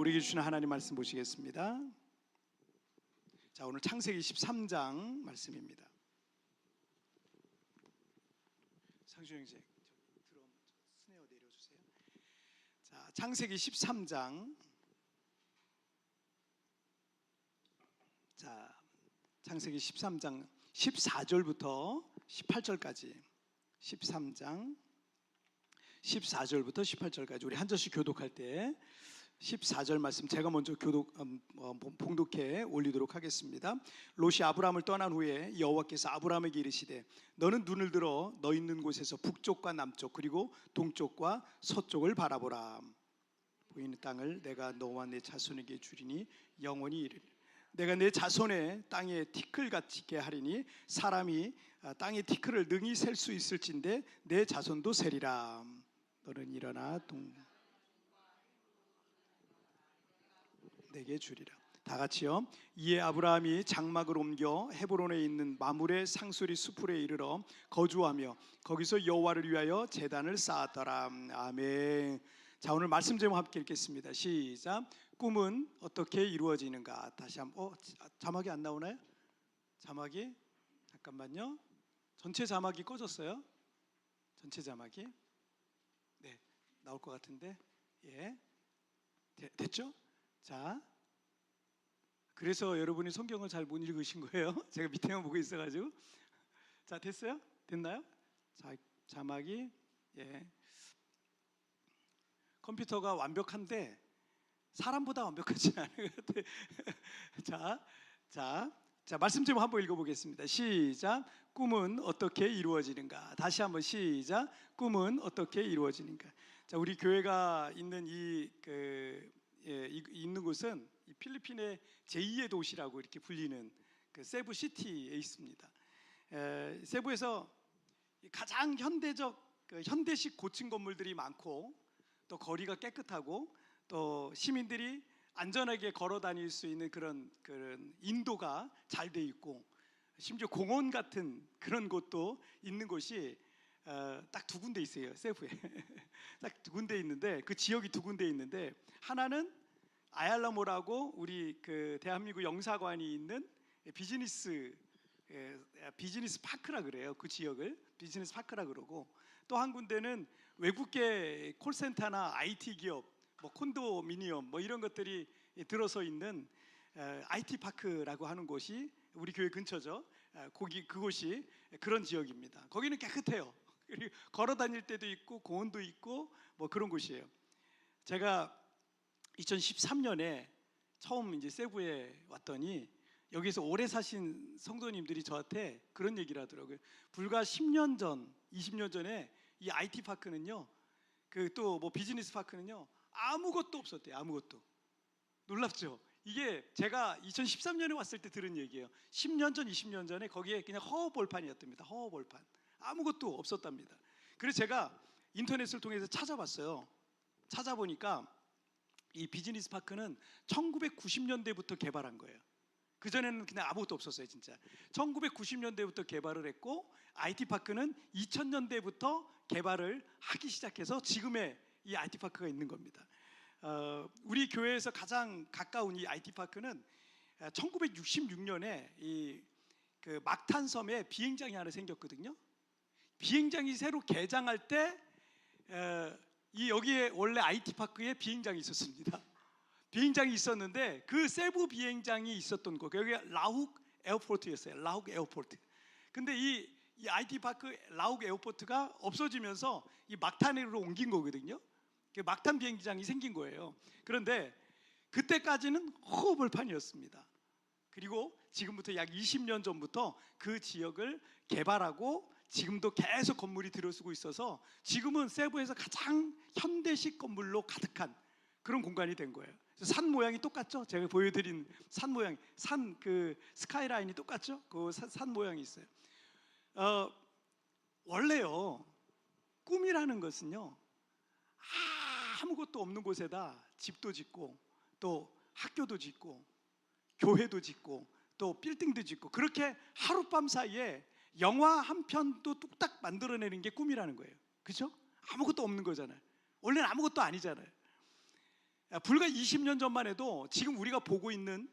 우리에게 주시는 하나님 말씀 보시겠습니다. 자, 오늘 창세기 13장 말씀입니다. 상주 형제 드럼 스네어 내려주세요. 자, 창세기 13장. 자, 창세기 13장 14절부터 18절까지 13장 14절부터 18절까지 우리 한 절씩 교독할 때 14절 말씀 제가 먼저 봉독해 올리도록 하겠습니다. 롯이 아브라함을 떠난 후에 여호와께서 아브라함에게 이르시되 너는 눈을 들어 너 있는 곳에서 북쪽과 남쪽 그리고 동쪽과 서쪽을 바라보라. 보이는 땅을 내가 너와 내 자손에게 주리니 영원히 이르리라. 내가 내 자손의 땅에 티끌 같게 하리니 사람이 땅의 티끌을 능히 셀 수 있을진데 내 자손도 세리라. 너는 일어나 내게 주리라. 다 같이요. 이에 아브라함이 장막을 옮겨 헤브론에 있는 마므레 상수리 수풀에 이르러 거주하며 거기서 여호와를 위하여 제단을 쌓았더라. 아멘. 자, 오늘 말씀 제목 함께 읽겠습니다. 시작. 꿈은 어떻게 이루어지는가? 다시 한번. 자막이 안 나오나요? 자막이 잠깐만요. 전체 자막이 꺼졌어요. 전체 자막이 네 나올 것 같은데 예 됐죠? 자, 그래서 여러분이 성경을 잘 못 읽으신 거예요. 제가 밑에만 보고 있어가지고. 자, 됐어요? 됐나요? 자, 자막이 예. 컴퓨터가 완벽한데 사람보다 완벽하지 않은 것 같아요. 자, 말씀 좀 한번 읽어보겠습니다. 시작. 꿈은 어떻게 이루어지는가? 다시 한번 시작. 꿈은 어떻게 이루어지는가? 자, 우리 교회가 있는 있는 곳은 이 필리핀의 제2의 도시라고 이렇게 불리는 그 세부시티에 있습니다. 세부에서 가장 현대식 고층 건물들이 많고 또 거리가 깨끗하고 또 시민들이 안전하게 걸어 다닐 수 있는 그런 인도가 잘 돼 있고 심지어 공원 같은 그런 곳도 있는 곳이 딱 두 군데 있어요. 세부에 딱 두 군데 있는데 그 지역이 두 군데 있는데 하나는 아얄라모라고 우리 그 대한민국 영사관이 있는 비즈니스 파크라 그래요. 그 지역을 비즈니스 파크라 그러고 또 한 군데는 외국계 콜센터나 IT 기업, 뭐 콘도미니엄 뭐 이런 것들이 들어서 있는 IT 파크라고 하는 곳이 우리 교회 근처죠. 그곳이 그런 지역입니다. 거기는 깨끗해요. 그리고 걸어 다닐 때도 있고 공원도 있고 뭐 그런 곳이에요. 제가 2013년에 처음 이제 세부에 왔더니 여기서 오래 사신 성도님들이 저한테 그런 얘기를 하더라고요. 불과 10년 전, 20년 전에 이 IT 파크는요, 그 또 뭐 비즈니스 파크는요, 아무것도 없었대요. 아무것도. 놀랍죠? 이게 제가 2013년에 왔을 때 들은 얘기예요. 10년 전, 20년 전에 거기에 그냥 허허벌판이었답니다. 허허벌판. 아무것도 없었답니다. 그래서 제가 인터넷을 통해서 찾아봤어요. 찾아보니까 이 비즈니스 파크는 1990년대부터 개발한 거예요. 그전에는 그냥 아무것도 없었어요. 진짜 1990년대부터 개발을 했고 IT 파크는 2000년대부터 개발을 하기 시작해서 지금의 이 IT 파크가 있는 겁니다. 우리 교회에서 가장 가까운 이 IT 파크는 1966년에 이 그 막탄섬에 비행장이 하나 생겼거든요. 비행장이 새로 개장할 때 이 여기에 원래 IT 파크에 비행장이 있었습니다. 비행장이 있었는데 그 세부 비행장이 있었던 곳, 여기가 라훅 에어포트였어요. 라훅 에어포트. 근데 이 IT 파크 라훅 에어포트가 없어지면서 이 막탄으로 옮긴 거거든요. 막탄 비행장이 생긴 거예요. 그런데 그때까지는 허벌판이었습니다. 그리고 지금부터 약 20년 전부터 그 지역을 개발하고 지금도 계속 건물이 들어서고 있어서 지금은 세부에서 가장 현대식 건물로 가득한 그런 공간이 된 거예요. 산 모양이 똑같죠? 제가 보여드린 산 모양, 그 스카이라인이 똑같죠? 그 산 모양이 있어요. 원래요, 꿈이라는 것은요, 아무것도 없는 곳에다 집도 짓고 또 학교도 짓고 교회도 짓고 또 빌딩도 짓고 그렇게 하룻밤 사이에 영화 한 편도 뚝딱 만들어내는 게 꿈이라는 거예요. 그렇죠? 아무것도 없는 거잖아요. 원래는 아무것도 아니잖아요. 불과 20년 전만 해도 지금 우리가 보고 있는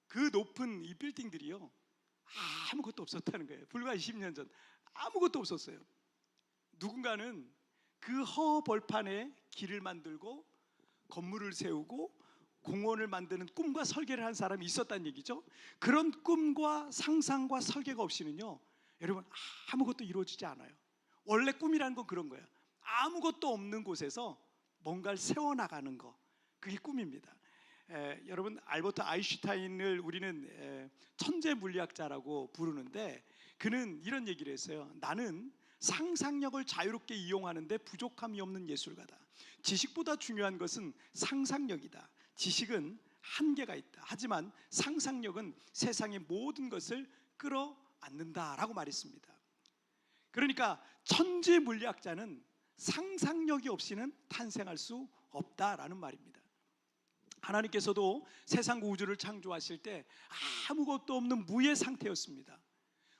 그 높은 이 빌딩들이요, 아무것도 없었다는 거예요. 불과 20년 전 아무것도 없었어요. 누군가는 그 허벌판에 길을 만들고 건물을 세우고 공원을 만드는 꿈과 설계를 한 사람이 있었다는 얘기죠. 그런 꿈과 상상과 설계가 없이는요, 여러분, 아무것도 이루어지지 않아요. 원래 꿈이라는 건 그런 거예요. 아무것도 없는 곳에서 뭔가를 세워나가는 거, 그게 꿈입니다. 여러분, 알버트 아인슈타인을 우리는 천재 물리학자라고 부르는데, 그는 이런 얘기를 했어요. 나는 상상력을 자유롭게 이용하는데 부족함이 없는 예술가다. 지식보다 중요한 것은 상상력이다. 지식은 한계가 있다. 하지만 상상력은 세상의 모든 것을 끌어안는다라고 말했습니다. 그러니까 천재 물리학자는 상상력이 없이는 탄생할 수 없다라는 말입니다. 하나님께서도 세상과 우주를 창조하실 때 아무것도 없는 무의 상태였습니다.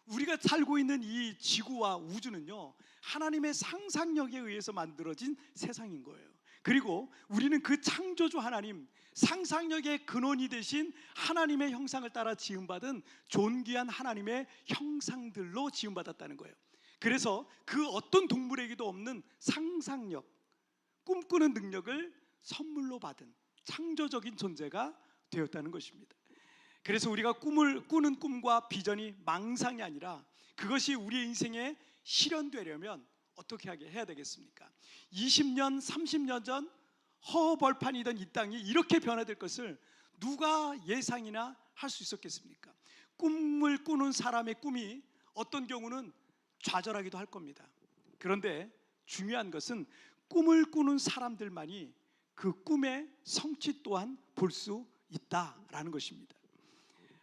우리가 살고 있는 이 지구와 우주는요, 하나님의 상상력에 의해서 만들어진 세상인 거예요. 그리고 우리는 그 창조주 하나님, 상상력의 근원이 되신 하나님의 형상을 따라 지음받은 존귀한 하나님의 형상들로 지음받았다는 거예요. 그래서 그 어떤 동물에게도 없는 상상력, 꿈꾸는 능력을 선물로 받은 창조적인 존재가 되었다는 것입니다. 그래서 우리가 꿈을 꾸는 꿈과 비전이 망상이 아니라 그것이 우리의 인생에 실현되려면 어떻게 해야 되겠습니까? 20년, 30년 전 허벌판이던 이 땅이 이렇게 변화될 것을 누가 예상이나 할 수 있었겠습니까? 꿈을 꾸는 사람의 꿈이 어떤 경우는 좌절하기도 할 겁니다. 그런데 중요한 것은 꿈을 꾸는 사람들만이 그 꿈의 성취 또한 볼 수 있다라는 것입니다.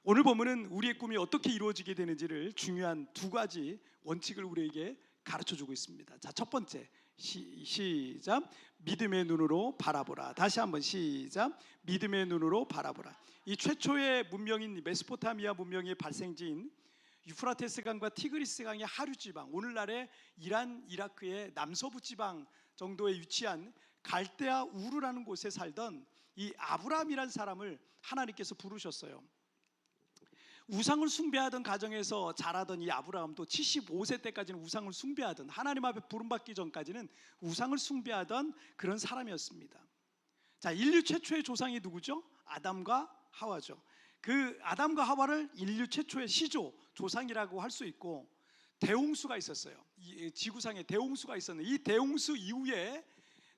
오늘 본문은 우리의 꿈이 어떻게 이루어지게 되는지를 중요한 두 가지 원칙을 우리에게 가르쳐주고 있습니다. 자, 첫 번째, 시작. 믿음의 눈으로 바라보라. 다시 한번 시작. 믿음의 눈으로 바라보라. 이 최초의 문명인 메소포타미아 문명의 발생지인 유프라테스 강과 티그리스 강의 하류 지방, 오늘날의 이란, 이라크의 남서부 지방 정도에 위치한 갈대아 우르라는 곳에 살던 이 아브라함이라는 사람을 하나님께서 부르셨어요. 우상을 숭배하던 가정에서 자라던 이 아브라함도 75세 때까지는 우상을 숭배하던, 하나님 앞에 부름받기 전까지는 우상을 숭배하던 그런 사람이었습니다. 자, 인류 최초의 조상이 누구죠? 아담과 하와죠. 그 아담과 하와를 인류 최초의 시조, 조상이라고 할 수 있고, 대홍수가 있었어요. 지구상에 대홍수가 있었는데 이 대홍수 이후에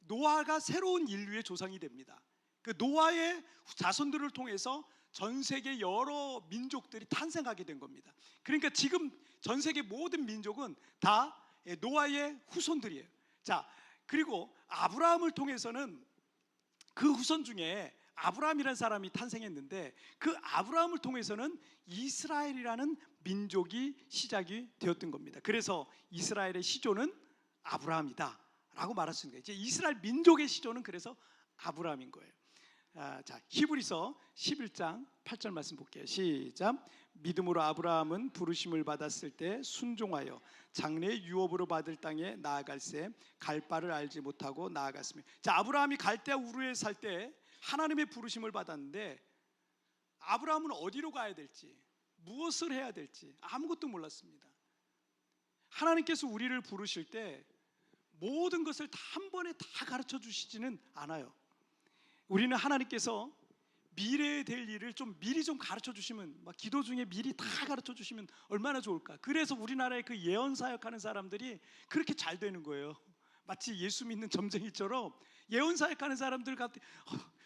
노아가 새로운 인류의 조상이 됩니다. 그 노아의 자손들을 통해서 전 세계 여러 민족들이 탄생하게 된 겁니다. 그러니까 지금 전 세계 모든 민족은 다 노아의 후손들이에요. 자, 그리고 아브라함을 통해서는 그 후손 중에 아브라함이라는 사람이 탄생했는데, 그 아브라함을 통해서는 이스라엘이라는 민족이 시작이 되었던 겁니다. 그래서 이스라엘의 시조는 아브라함이다 라고 말할 수 있는 거예요. 이제 이스라엘 민족의 시조는 그래서 아브라함인 거예요. 자, 히브리서 11장 8절 말씀 볼게요. 시작. 믿음으로 아브라함은 부르심을 받았을 때 순종하여 장래의 유업으로 받을 땅에 나아갈새 갈 바를 알지 못하고 나아갔으며. 자, 아브라함이 갈대아 우르에 살 때 하나님의 부르심을 받았는데 아브라함은 어디로 가야 될지, 무엇을 해야 될지 아무것도 몰랐습니다. 하나님께서 우리를 부르실 때 모든 것을 다 한 번에 다 가르쳐 주시지는 않아요. 우리는 하나님께서 미래에 될 일을 좀 미리 좀 가르쳐 주시면, 막 기도 중에 미리 다 가르쳐 주시면 얼마나 좋을까. 그래서 우리나라의 그 예언 사역하는 사람들이 그렇게 잘 되는 거예요. 마치 예수 믿는 점쟁이처럼 예언 사역하는 사람들 같아.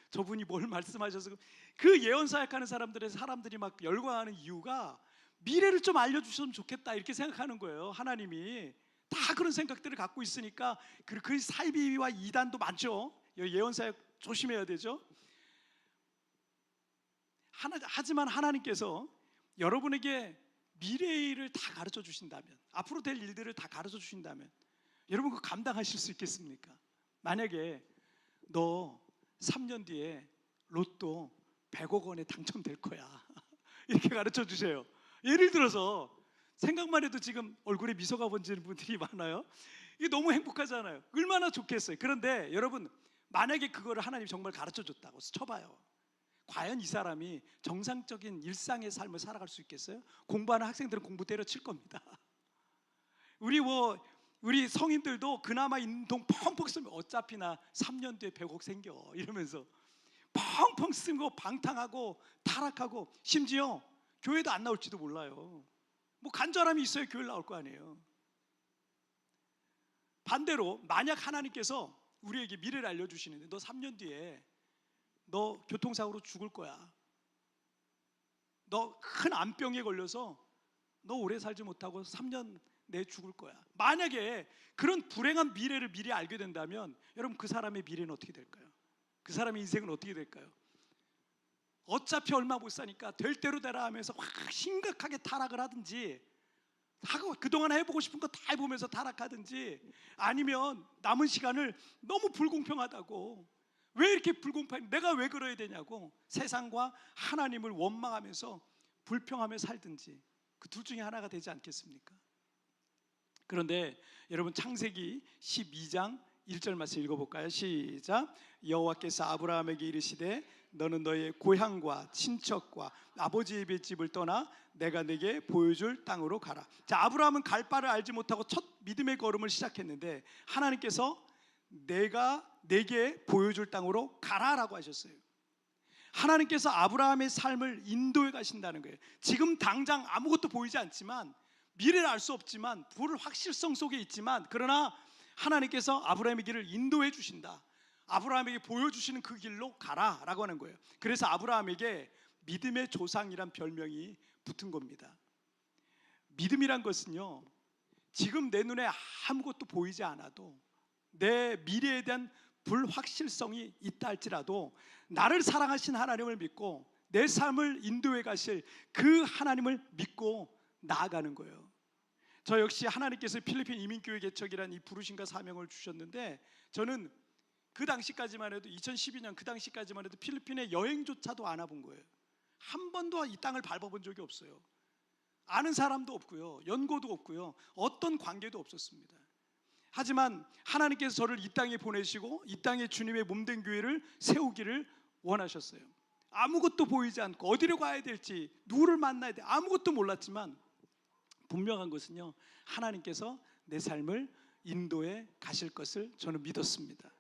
저분이 뭘 말씀하셔서 그 예언 사역하는 사람들이 막 열광하는 이유가 미래를 좀 알려주셨으면 좋겠다 이렇게 생각하는 거예요. 하나님이 다 그런 생각들을 갖고 있으니까. 그 사이비와 이단도 많죠. 예언 사역 조심해야 되죠. 하지만 하나님께서 여러분에게 미래의 일을 다 가르쳐 주신다면, 앞으로 될 일들을 다 가르쳐 주신다면 여러분 그거 감당하실 수 있겠습니까? 만약에 너 3년 뒤에 로또 100억 원에 당첨될 거야 이렇게 가르쳐 주세요. 예를 들어서 생각만 해도 지금 얼굴에 미소가 번지는 분들이 많아요. 이게 너무 행복하잖아요. 얼마나 좋겠어요. 그런데 여러분, 만약에 그거를 하나님이 정말 가르쳐 줬다고 쳐봐요. 과연 이 사람이 정상적인 일상의 삶을 살아갈 수 있겠어요? 공부하는 학생들은 공부 때려칠 겁니다. 우리 성인들도 그나마 인동 펑펑 쓰면 어차피 나 3년 뒤에 100억 생겨 이러면서 펑펑 쓰고 방탕하고 타락하고 심지어 교회도 안 나올지도 몰라요. 뭐 간절함이 있어야 교회 나올 거 아니에요. 반대로 만약 하나님께서 우리에게 미래를 알려주시는데 너 3년 뒤에 너 교통사고로 죽을 거야. 너 큰 암병에 걸려서 너 오래 살지 못하고 3년 내에 죽을 거야. 만약에 그런 불행한 미래를 미리 알게 된다면 여러분 그 사람의 미래는 어떻게 될까요? 그 사람의 인생은 어떻게 될까요? 어차피 얼마 못 사니까 될 대로 되라 하면서 확 심각하게 타락을 하든지 하고 그동안 해보고 싶은 거 다 해보면서 타락하든지 아니면 남은 시간을 너무 불공평하다고 왜 이렇게 불공평 내가 왜 그러야 되냐고 세상과 하나님을 원망하면서 불평하며 살든지 그 둘 중에 하나가 되지 않겠습니까? 그런데 여러분 창세기 12장 1절 말씀 읽어볼까요? 시작. 여호와께서 아브라함에게 이르시되 너는 너의 고향과 친척과 아버지의 집을 떠나 내가 내게 보여줄 땅으로 가라. 자, 아브라함은 갈 바를 알지 못하고 첫 믿음의 걸음을 시작했는데 하나님께서 내가 내게 보여줄 땅으로 가라라고 하셨어요. 하나님께서 아브라함의 삶을 인도해 가신다는 거예요. 지금 당장 아무것도 보이지 않지만 미래를 알 수 없지만 불확실성 속에 있지만 그러나 하나님께서 아브라함의 길을 인도해 주신다. 아브라함에게 보여주시는 그 길로 가라라고 하는 거예요. 그래서 아브라함에게 믿음의 조상이란 별명이 붙은 겁니다. 믿음이란 것은요, 지금 내 눈에 아무것도 보이지 않아도 내 미래에 대한 불확실성이 있다 할지라도 나를 사랑하신 하나님을 믿고 내 삶을 인도해 가실 그 하나님을 믿고 나아가는 거예요. 저 역시 하나님께서 필리핀 이민교회 개척이라는 이 부르심과 사명을 주셨는데 저는 그 당시까지만 해도 2012년 그 당시까지만 해도 필리핀에 여행조차도 안 와본 거예요. 한 번도 이 땅을 밟아본 적이 없어요. 아는 사람도 없고요, 연고도 없고요, 어떤 관계도 없었습니다. 하지만 하나님께서 저를 이 땅에 보내시고 이 땅에 주님의 몸된 교회를 세우기를 원하셨어요. 아무것도 보이지 않고 어디로 가야 될지 누구를 만나야 돼 아무것도 몰랐지만 분명한 것은요, 하나님께서 내 삶을 인도해 가실 것을 저는 믿었습니다.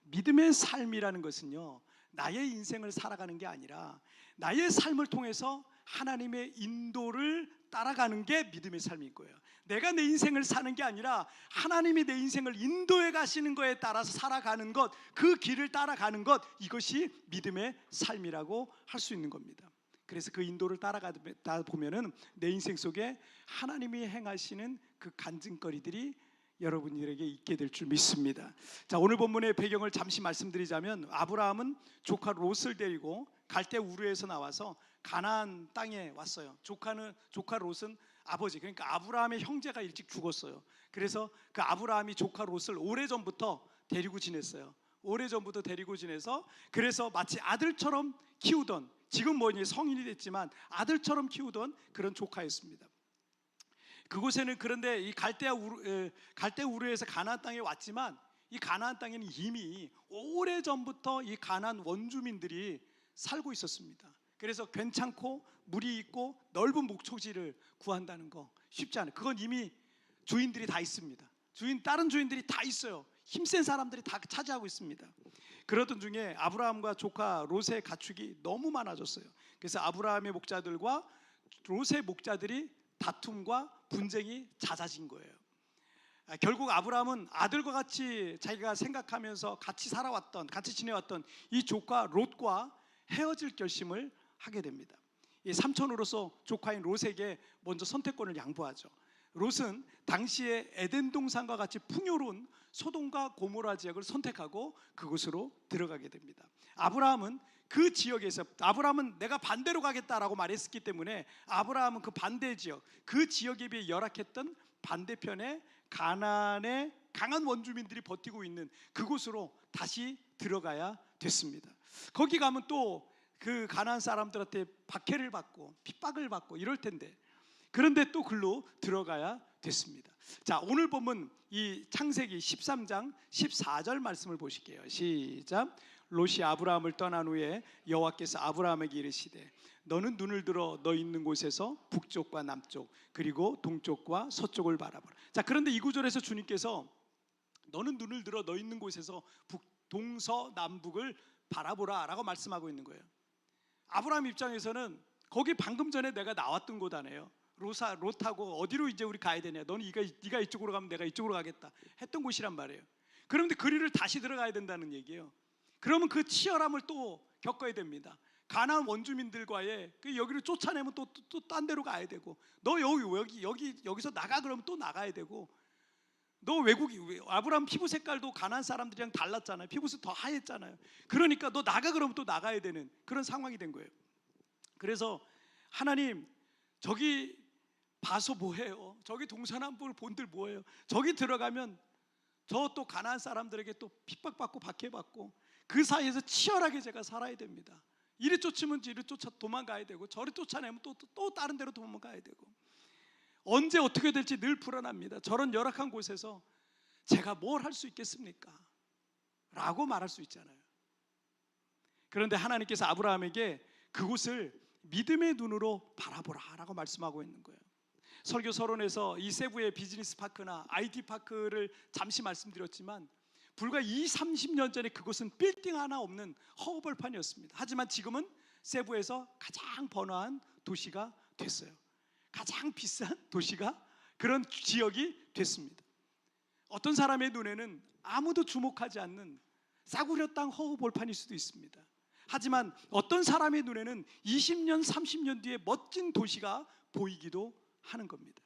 믿음의 삶이라는 것은요, 나의 인생을 살아가는 게 아니라 나의 삶을 통해서 하나님의 인도를 따라가는 게 믿음의 삶인 거예요. 내가 내 인생을 사는 게 아니라 하나님이 내 인생을 인도해 가시는 거에 따라서 살아가는 것, 그 길을 따라가는 것, 이것이 믿음의 삶이라고 할 수 있는 겁니다. 그래서 그 인도를 따라가다 보면은 내 인생 속에 하나님이 행하시는 그 간증거리들이 여러분들에게 있게 될 줄 믿습니다. 자, 오늘 본문의 배경을 잠시 말씀드리자면 아브라함은 조카 롯을 데리고 갈대 우르에서 나와서 가나안 땅에 왔어요. 조카 롯은 아버지, 그러니까 아브라함의 형제가 일찍 죽었어요. 그래서 그 아브라함이 조카 롯을 오래전부터 데리고 지냈어요. 오래전부터 데리고 지내서 그래서 마치 아들처럼 키우던, 지금 뭐니 성인이 됐지만 아들처럼 키우던 그런 조카였습니다. 그곳에는 그런데 이 갈대 우르에서 가나안 땅에 왔지만 이 가나안 땅에는 이미 오래전부터 이 가나안 원주민들이 살고 있었습니다. 그래서 괜찮고 물이 있고 넓은 목초지를 구한다는 거 쉽지 않아요. 그건 이미 주인들이 다 있습니다. 다른 주인들이 다 있어요. 힘센 사람들이 다 차지하고 있습니다. 그러던 중에 아브라함과 조카 롯의 가축이 너무 많아졌어요. 그래서 아브라함의 목자들과 롯의 목자들이 다툼과 분쟁이 잦아진 거예요. 결국 아브라함은 아들과 같이 자기가 생각하면서 같이 살아왔던, 같이 지내왔던 이 조카 롯과 헤어질 결심을 하게 됩니다. 이 삼촌으로서 조카인 롯에게 먼저 선택권을 양보하죠. 롯은 당시에 에덴 동산과 같이 풍요로운 소돔과 고모라 지역을 선택하고 그곳으로 들어가게 됩니다. 아브라함은 그 지역에서, 아브라함은 내가 반대로 가겠다라고 말했기 때문에 아브라함은 그 반대 지역, 그 지역에 비해 열악했던 반대편에 가나안의 강한 원주민들이 버티고 있는 그곳으로 다시 들어가야 됐습니다. 거기 가면 또 그 가나안 사람들한테 박해를 받고 핍박을 받고 이럴 텐데, 그런데 또 글로 들어가야 됐습니다. 자, 오늘 보면 이 창세기 13장 14절 말씀을 보실게요. 시작. 롯이 아브라함을 떠난 후에 여호와께서 아브라함에게 이르시되 너는 눈을 들어 너 있는 곳에서 북쪽과 남쪽 그리고 동쪽과 서쪽을 바라보라. 자, 그런데 이 구절에서 주님께서 너는 눈을 들어 너 있는 곳에서 동서남북을 바라보라 라고 말씀하고 있는 거예요. 아브라함 입장에서는 거기 방금 전에 내가 나왔던 곳 아니에요. 롯하고 어디로 이제 우리 가야 되냐, 너는 네가 이쪽으로 가면 내가 이쪽으로 가겠다 했던 곳이란 말이에요. 그런데 그리를 다시 들어가야 된다는 얘기예요. 그러면 그 치열함을 또 겪어야 됩니다. 가나안 원주민들과의 여기를 쫓아내면 또 딴 데로 가야 되고, 너 여기서 나가 그러면 또 나가야 되고, 너 아브라함 피부 색깔도 가나안 사람들이랑 달랐잖아요. 피부색 더 하얘잖아요. 그러니까 너 나가 그러면 또 나가야 되는 그런 상황이 된 거예요. 그래서 하나님, 저기 봐서 뭐해요? 저기 동서남북을 본들 뭐해요? 저기 들어가면 저 또 가나안 사람들에게 또 핍박받고 박해받고 그 사이에서 치열하게 제가 살아야 됩니다. 이리 쫓으면 이리 쫓아 도망가야 되고, 저리 쫓아내면 또 다른 데로 도망가야 되고, 언제 어떻게 될지 늘 불안합니다. 저런 열악한 곳에서 제가 뭘 할 수 있겠습니까? 라고 말할 수 있잖아요. 그런데 하나님께서 아브라함에게 그곳을 믿음의 눈으로 바라보라 라고 말씀하고 있는 거예요. 설교 서론에서 이 세부의 비즈니스 파크나 IT 파크를 잠시 말씀드렸지만, 불과 30년 전에 그곳은 빌딩 하나 없는 허허벌판이었습니다. 하지만 지금은 세부에서 가장 번화한 도시가 됐어요. 가장 비싼 도시가, 그런 지역이 됐습니다. 어떤 사람의 눈에는 아무도 주목하지 않는 싸구려 땅 허허벌판일 수도 있습니다. 하지만 어떤 사람의 눈에는 20년, 30년 뒤에 멋진 도시가 보이기도 하는 겁니다.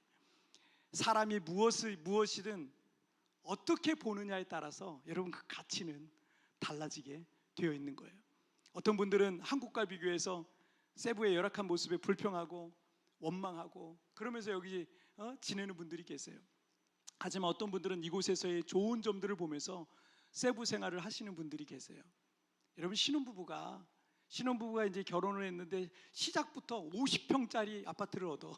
사람이 무엇이든 어떻게 보느냐에 따라서 여러분 그 가치는 달라지게 되어 있는 거예요. 어떤 분들은 한국과 비교해서 세부의 열악한 모습에 불평하고 원망하고 그러면서 여기 지내는 분들이 계세요. 하지만 어떤 분들은 이곳에서의 좋은 점들을 보면서 세부 생활을 하시는 분들이 계세요. 여러분, 신혼부부가 이제 결혼을 했는데 시작부터 50평짜리 아파트를 얻어.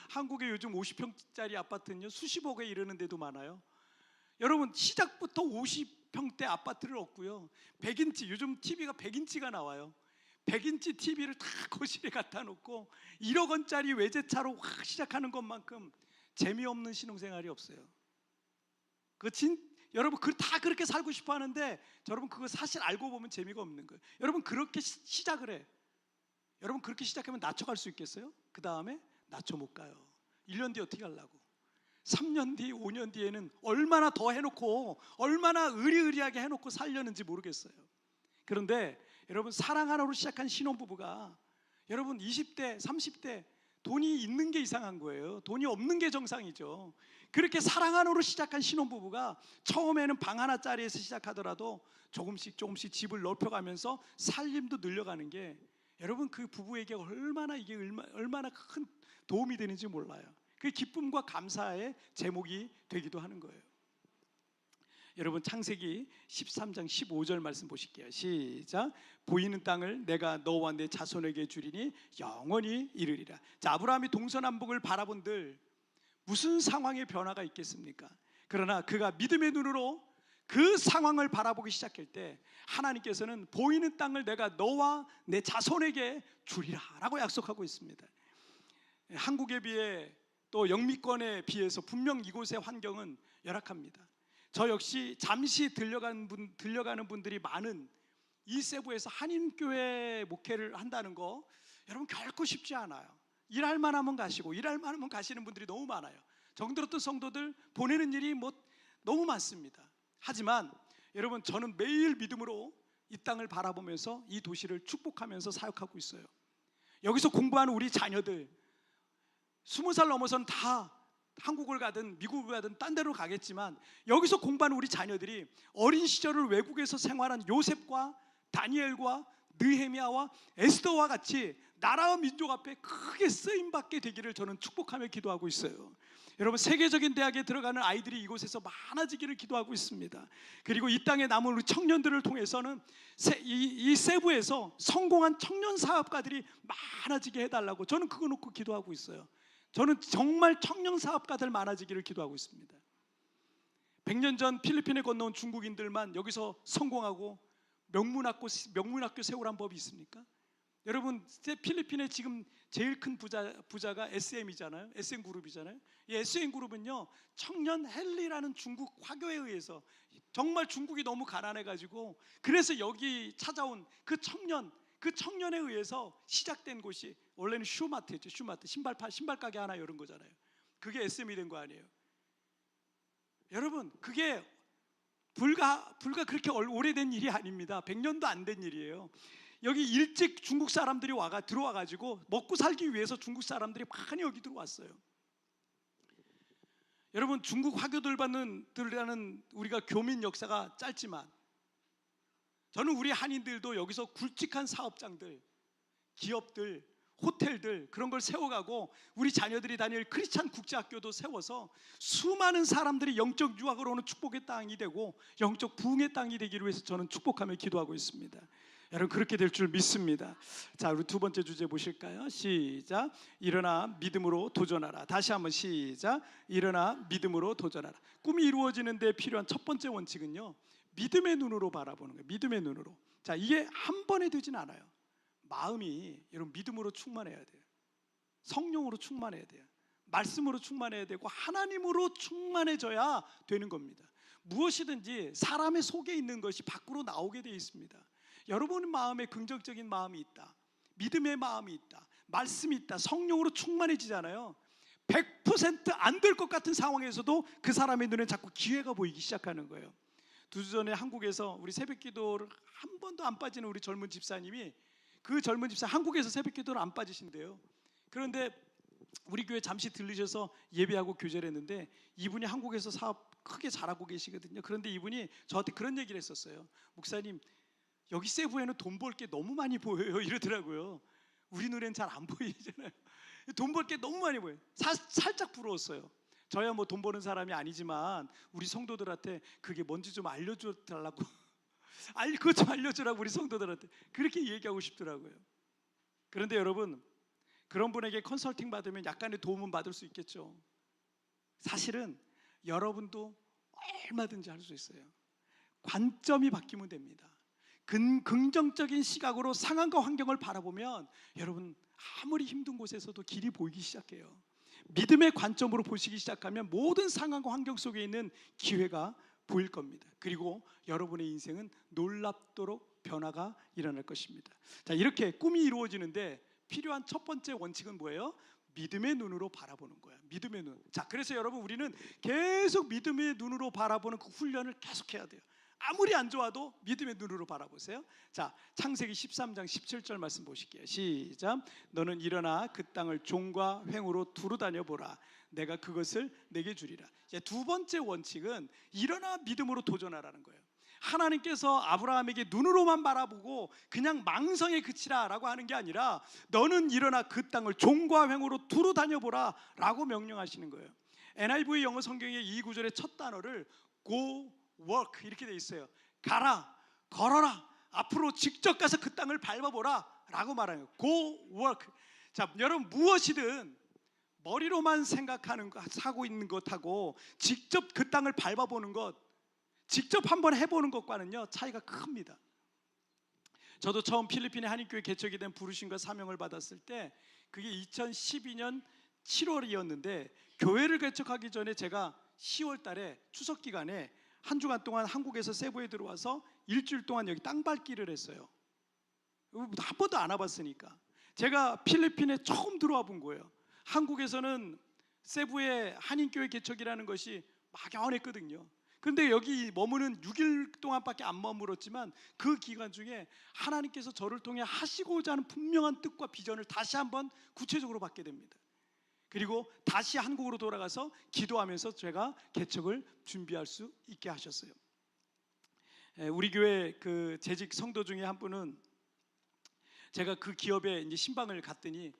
한국에 요즘 50평짜리 아파트는요 수십억에 이르는 데도 많아요. 여러분, 시작부터 50평대 아파트를 얻고요, 100인치, 요즘 TV가 100인치가 나와요. 100인치 TV를 다 거실에 갖다 놓고 1억 원짜리 외제차로 확 시작하는 것만큼 재미없는 신혼생활이 없어요. 여러분, 다 그렇게 살고 싶어 하는데, 여러분 그거 사실 알고 보면 재미가 없는 거예요. 여러분, 그렇게 시작을 해. 여러분, 그렇게 시작하면 낮춰갈 수 있겠어요? 그 다음에 낮춰 못 가요. 1년 뒤에 어떻게 하려고? 3년 뒤, 5년 뒤에는 얼마나 더 해놓고, 얼마나 의리의리하게 해놓고 살려는지 모르겠어요. 그런데 여러분, 사랑 하나로 시작한 신혼부부가 여러분 20대, 30대 돈이 있는 게 이상한 거예요. 돈이 없는 게 정상이죠. 그렇게 사랑 하나로 시작한 신혼부부가 처음에는 방 하나짜리에서 시작하더라도 조금씩 집을 넓혀가면서 살림도 늘려가는 게, 여러분 그 부부에게 얼마나 큰 도움이 되는지 몰라요. 그 기쁨과 감사의 제목이 되기도 하는 거예요. 여러분, 창세기 13장 15절 말씀 보실게요. 시작. 보이는 땅을 내가 너와 내 자손에게 주리니 영원히 이르리라. 자, 아브라함이 동서남북을 바라본들 무슨 상황의 변화가 있겠습니까? 그러나 그가 믿음의 눈으로 그 상황을 바라보기 시작할 때 하나님께서는 보이는 땅을 내가 너와 내 자손에게 주리라 라고 약속하고 있습니다. 한국에 비해 또 영미권에 비해서 분명 이곳의 환경은 열악합니다. 저 역시 잠시 들려가는 분들이 많은 이 세부에서 한인교회 목회를 한다는 거, 여러분 결코 쉽지 않아요. 일할 만하면 가시고, 일할 만하면 가시는 분들이 너무 많아요. 정들었던 성도들 보내는 일이 너무 많습니다. 하지만 여러분, 저는 매일 믿음으로 이 땅을 바라보면서 이 도시를 축복하면서 사역하고 있어요. 여기서 공부하는 우리 자녀들 20살 넘어서는 다 한국을 가든 미국을 가든 딴 데로 가겠지만, 여기서 공부하는 우리 자녀들이 어린 시절을 외국에서 생활한 요셉과 다니엘과 느헤미야와 에스더와 같이 나라와 민족 앞에 크게 쓰임받게 되기를 저는 축복하며 기도하고 있어요. 여러분, 세계적인 대학에 들어가는 아이들이 이곳에서 많아지기를 기도하고 있습니다. 그리고 이 땅에 남은 우리 청년들을 통해서는 이 세부에서 성공한 청년 사업가들이 많아지게 해달라고 저는 그거 놓고 기도하고 있어요. 저는 정말 청년 사업가들 많아지기를 기도하고 있습니다. 100년 전 필리핀에 건너온 중국인들만 여기서 성공하고 명문학교 세우란 법이 있습니까? 여러분, 필리핀에 지금 제일 큰 부자가 SM이잖아요. SM그룹이잖아요. 이 SM그룹은요, 청년 헨리라는 중국 화교에 의해서, 정말 중국이 너무 가난해가지고 그래서 여기 찾아온 그 청년에 의해서 시작된 곳이 원래는 슈마트였죠. 슈마트, 신발 가게 하나 열은 거잖아요. 그게 SM이 된 거 아니에요. 여러분, 그게 불과 그렇게 오래된 일이 아닙니다. 100년도 안 된 일이에요. 여기 일찍 중국 사람들이 들어와가지고 먹고 살기 위해서 중국 사람들이 많이 여기 들어왔어요. 여러분, 중국 화교들과는 우리가 교민 역사가 짧지만 저는 우리 한인들도 여기서 굵직한 사업장들, 기업들, 호텔들 그런 걸 세워가고 우리 자녀들이 다닐 크리스찬 국제학교도 세워서 수많은 사람들이 영적 유학으로 오는 축복의 땅이 되고 영적 부흥의 땅이 되기를 위해서 저는 축복하며 기도하고 있습니다. 여러분, 그렇게 될 줄 믿습니다. 자, 우리 두 번째 주제 보실까요? 시작. 일어나 믿음으로 도전하라. 다시 한번 시작. 일어나 믿음으로 도전하라. 꿈이 이루어지는 데 필요한 첫 번째 원칙은요, 믿음의 눈으로 바라보는 거예요. 믿음의 눈으로. 자, 이게 한 번에 되진 않아요. 마음이 여러분 믿음으로 충만해야 돼요. 성령으로 충만해야 돼요. 말씀으로 충만해야 되고 하나님으로 충만해져야 되는 겁니다. 무엇이든지 사람의 속에 있는 것이 밖으로 나오게 되어 있습니다. 여러분 마음에 긍정적인 마음이 있다, 믿음의 마음이 있다, 말씀이 있다, 성령으로 충만해지잖아요. 100% 안 될 것 같은 상황에서도 그 사람의 눈에 자꾸 기회가 보이기 시작하는 거예요. 2주 전에 한국에서 우리 새벽기도를 한 번도 안 빠지는 우리 젊은 집사님이, 그 젊은 집사 한국에서 새벽기도를 안 빠지신대요. 그런데 우리 교회 잠시 들르셔서 예배하고 교제를 했는데 이분이 한국에서 사업 크게 잘하고 계시거든요. 그런데 이분이 저한테 그런 얘기를 했었어요. 목사님, 여기 세부에는 돈 벌 게 너무 많이 보여요 이러더라고요. 우리 눈엔 잘 안 보이잖아요. 돈 벌 게 너무 많이 보여요. 살짝 부러웠어요. 저야 뭐 돈 버는 사람이 아니지만 우리 성도들한테 그게 뭔지 좀 알려줘 달라고 그거 좀 알려주라고 우리 성도들한테 그렇게 얘기하고 싶더라고요. 그런데 여러분, 그런 분에게 컨설팅 받으면 약간의 도움은 받을 수 있겠죠. 사실은 여러분도 얼마든지 할 수 있어요. 관점이 바뀌면 됩니다. 긍정적인 시각으로 상황과 환경을 바라보면 여러분 아무리 힘든 곳에서도 길이 보이기 시작해요. 믿음의 관점으로 보시기 시작하면 모든 상황과 환경 속에 있는 기회가 보일 겁니다. 그리고 여러분의 인생은 놀랍도록 변화가 일어날 것입니다. 자, 이렇게 꿈이 이루어지는데 필요한 첫 번째 원칙은 뭐예요? 믿음의 눈으로 바라보는 거야. 믿음의 눈. 자, 그래서 여러분 우리는 계속 믿음의 눈으로 바라보는 그 훈련을 계속해야 돼요. 아무리 안 좋아도 믿음의 눈으로 바라보세요. 자, 창세기 13장 17절 말씀 보실게요. 시작. 너는 일어나 그 땅을 종과 횡으로 두루 다녀보라. 내가 그것을 내게 주리라. 두 번째 원칙은 일어나 믿음으로 도전하라는 거예요. 하나님께서 아브라함에게 눈으로만 바라보고 그냥 망성에 그치라 라고 하는 게 아니라 너는 일어나 그 땅을 종과 횡으로 두루 다녀보라 라고 명령하시는 거예요. NIV 영어 성경의 이 구절의 첫 단어를 go work 이렇게 돼 있어요. 가라, 걸어라, 앞으로 직접 가서 그 땅을 밟아보라 라고 말하는 거예요. go work. 자, 여러분 무엇이든 머리로만 생각하는 것, 하고 있는 것하고 직접 그 땅을 밟아보는 것, 직접 한번 해보는 것과는요 차이가 큽니다. 저도 처음 필리핀의 한인교회 개척이 된 부르심과 사명을 받았을 때 그게 2012년 7월이었는데 교회를 개척하기 전에 제가 10월 달에 추석 기간에 한 주간 동안 한국에서 세부에 들어와서 일주일 동안 여기 땅 밟기를 했어요. 한 번도 안 와봤으니까. 제가 필리핀에 처음 들어와 본 거예요. 한국에서는 세부의 한인교회 개척이라는 것이 막연했거든요. 그런데 여기 머무는 6일 동안밖에 안 머물었지만 그 기간 중에 하나님께서 저를 통해 하시고자 하는 분명한 뜻과 비전을 다시 한번 구체적으로 받게 됩니다. 그리고 다시 한국으로 돌아가서 기도하면서 제가 개척을 준비할 수 있게 하셨어요. 우리 교회 그 재직 성도 중에 한 분은 제가 그 기업에 이제 신방을 갔더니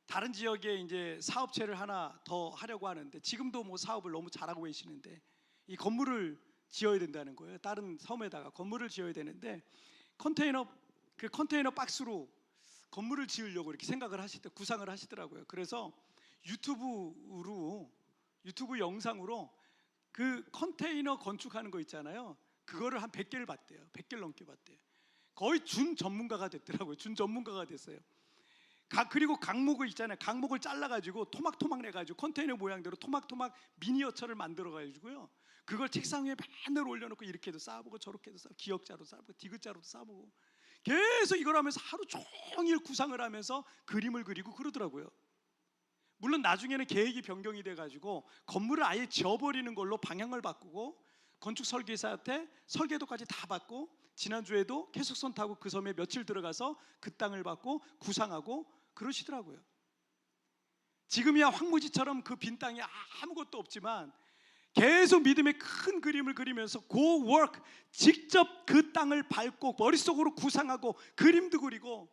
다른 지역에 이제 사업체를 하나 더 하려고 하는데 지금도 뭐 사업을 너무 잘하고 계시는데 이 건물을 지어야 된다는 거예요. 다른 섬에다가 건물을 지어야 되는데 컨테이너 박스로 건물을 지으려고 이렇게 생각을 구상을 하시더라고요. 그래서 유튜브 영상으로 그 컨테이너 건축하는 거 있잖아요. 그거를 한 100개를 봤대요. 100개를 넘게 봤대요. 거의 준 전문가가 됐더라고요. 준 전문가가 됐어요. 그리고 강목을 있잖아요. 강목을 잘라가지고 토막토막 내가지고 컨테이너 모양대로 토막토막 미니어처를 만들어가지고요. 그걸 책상 위에 맨날 올려놓고 이렇게도 쌓아보고 저렇게도 쌓아보고 기역자로 쌓아보고 디귿자로도 쌓아보고 계속 이걸 하면서 하루 종일 구상을 하면서 그림을 그리고 그러더라고요. 물론 나중에는 계획이 변경이 돼가지고 건물을 아예 지어버리는 걸로 방향을 바꾸고 건축 설계사한테 설계도까지 다 받고 지난주에도 계속선 타고 그 섬에 며칠 들어가서 그 땅을 받고 구상하고 그러시더라고요. 지금이야 황무지처럼 그 빈 땅이 아무것도 없지만 계속 믿음의 큰 그림을 그리면서 go work, 직접 그 땅을 밟고 머릿속으로 구상하고 그림도 그리고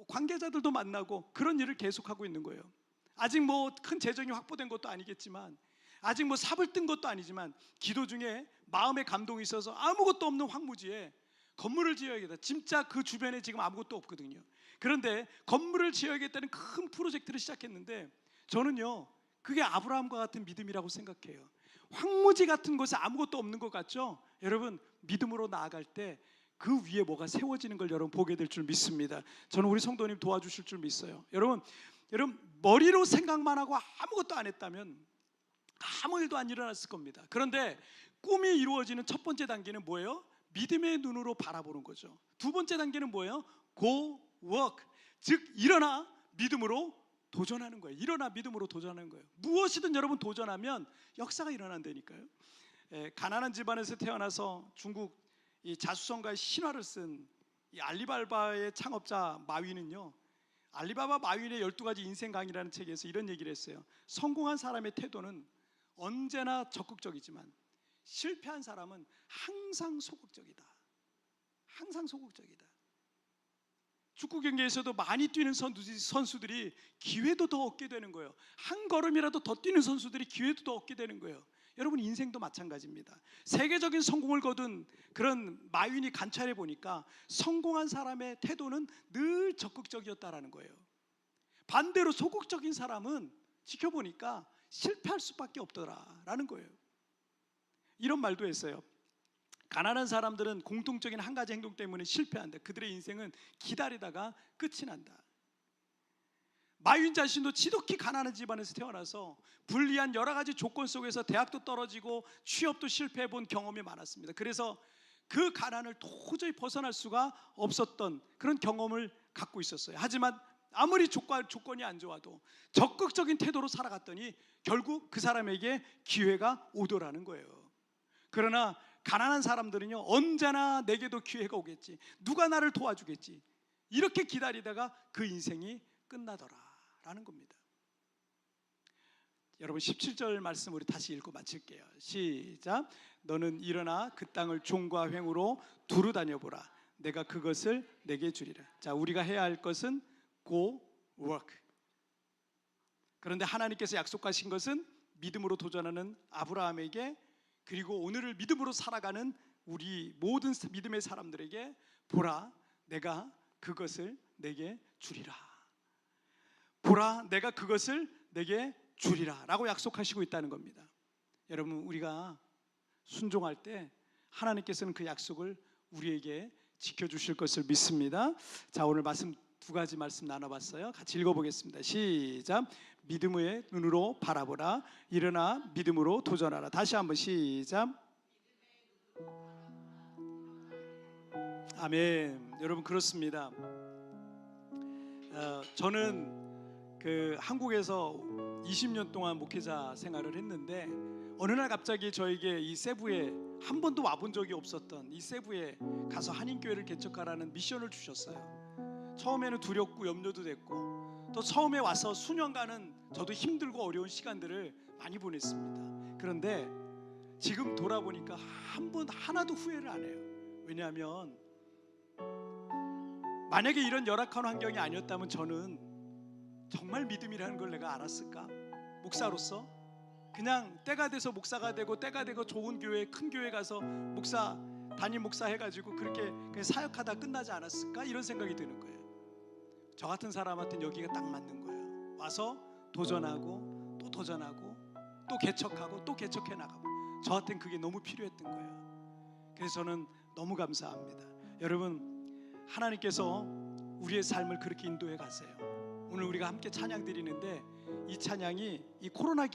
관계자들도 만나고 그런 일을 계속하고 있는 거예요. 아직 큰 재정이 확보된 것도 아니겠지만, 아직 삽을 뜬 것도 아니지만 기도 중에 마음의 감동이 있어서 아무것도 없는 황무지에 건물을 지어야겠다. 진짜 그 주변에 지금 아무것도 없거든요. 그런데 건물을 지어야겠다는 큰 프로젝트를 시작했는데 저는요, 그게 아브라함과 같은 믿음이라고 생각해요. 황무지 같은 곳에 아무것도 없는 것 같죠? 여러분, 믿음으로 나아갈 때 그 위에 뭐가 세워지는 걸 여러분 보게 될 줄 믿습니다. 저는 우리 성도님 도와주실 줄 믿어요. 여러분 머리로 생각만 하고 아무것도 안 했다면 아무 일도 안 일어났을 겁니다. 그런데 꿈이 이루어지는 첫 번째 단계는 뭐예요? 믿음의 눈으로 바라보는 거죠. 두 번째 단계는 뭐예요? Go work, 즉 일어나 믿음으로 도전하는 거예요. 일어나 믿음으로 도전하는 거예요. 무엇이든 여러분 도전하면 역사가 일어난다니까요. 가난한 집안에서 태어나서 중국 이 자수성가의 신화를 쓴 이 알리바바의 창업자 마윈은요, 알리바바 마윈의 12가지 인생 강의라는 책에서 이런 얘기를 했어요. 성공한 사람의 태도는 언제나 적극적이지만 실패한 사람은 항상 소극적이다. 항상 소극적이다. 축구 경기에서도 많이 뛰는 선수들이 기회도 더 얻게 되는 거예요. 한 걸음이라도 더 뛰는 선수들이 기회도 더 얻게 되는 거예요. 여러분 인생도 마찬가지입니다. 세계적인 성공을 거둔 그런 마윈이 관찰해 보니까 성공한 사람의 태도는 늘 적극적이었다라는 거예요. 반대로 소극적인 사람은 지켜보니까 실패할 수밖에 없더라라는 거예요. 이런 말도 했어요. 가난한 사람들은 공통적인 한 가지 행동 때문에 실패한다. 그들의 인생은 기다리다가 끝이 난다. 마윈 자신도 지독히 가난한 집안에서 태어나서 불리한 여러 가지 조건 속에서 대학도 떨어지고 취업도 실패해 본 경험이 많았습니다. 그래서 그 가난을 도저히 벗어날 수가 없었던 그런 경험을 갖고 있었어요. 하지만 아무리 조건이 안 좋아도 적극적인 태도로 살아갔더니 결국 그 사람에게 기회가 오더라는 거예요. 그러나 가난한 사람들은요, 언제나 내게도 기회가 오겠지, 누가 나를 도와주겠지, 이렇게 기다리다가 그 인생이 끝나더라라는 겁니다. 여러분 17절 말씀 우리 다시 읽고 마칠게요. 시작. 너는 일어나 그 땅을 종과 횡으로 두루 다녀보라. 내가 그것을 내게 주리라. 자, 우리가 해야 할 것은 go work. 그런데 하나님께서 약속하신 것은 믿음으로 도전하는 아브라함에게, 그리고 오늘을 믿음으로 살아가는 우리 모든 믿음의 사람들에게, 보라 내가 그것을 내게 주리라. 보라 내가 그것을 내게 주리라 라고 약속하시고 있다는 겁니다. 여러분 우리가 순종할 때 하나님께서는 그 약속을 우리에게 지켜주실 것을 믿습니다. 자, 오늘 말씀 두 가지 말씀 나눠봤어요. 같이 읽어보겠습니다. 시작. 믿음의 눈으로 바라보라. 일어나 믿음으로 도전하라. 다시 한번 시작. 아멘. 여러분 그렇습니다. 저는 한국에서 20년 동안 목회자 생활을 했는데 어느 날 갑자기 저에게 이 세부에 한 번도 와본 적이 없었던 이 세부에 가서 한인교회를 개척하라는 미션을 주셨어요. 처음에는 두렵고 염려도 됐고 또 처음에 와서 수년간은 저도 힘들고 어려운 시간들을 많이 보냈습니다. 그런데 지금 돌아보니까 한 번 하나도 후회를 안 해요. 왜냐하면 만약에 이런 열악한 환경이 아니었다면 저는 정말 믿음이라는 걸 내가 알았을까? 목사로서 그냥 때가 돼서 목사가 되고 때가 되고 좋은 교회, 큰 교회 가서 담임 목사 해가지고 그렇게 그냥 사역하다 끝나지 않았을까? 이런 생각이 드는 거예요. 저 같은 사람한테는 여기가 딱 맞는 거예요. 와서 도전하고 또 도전하고 또 개척하고 또 개척해 나가고, 저한테는 그게 너무 필요했던 거예요. 그래서 저는 너무 감사합니다. 여러분, 하나님께서 우리의 삶을 그렇게 인도해 가세요. 오늘 우리가 함께 찬양 드리는데 이 찬양이 이 코로나 기간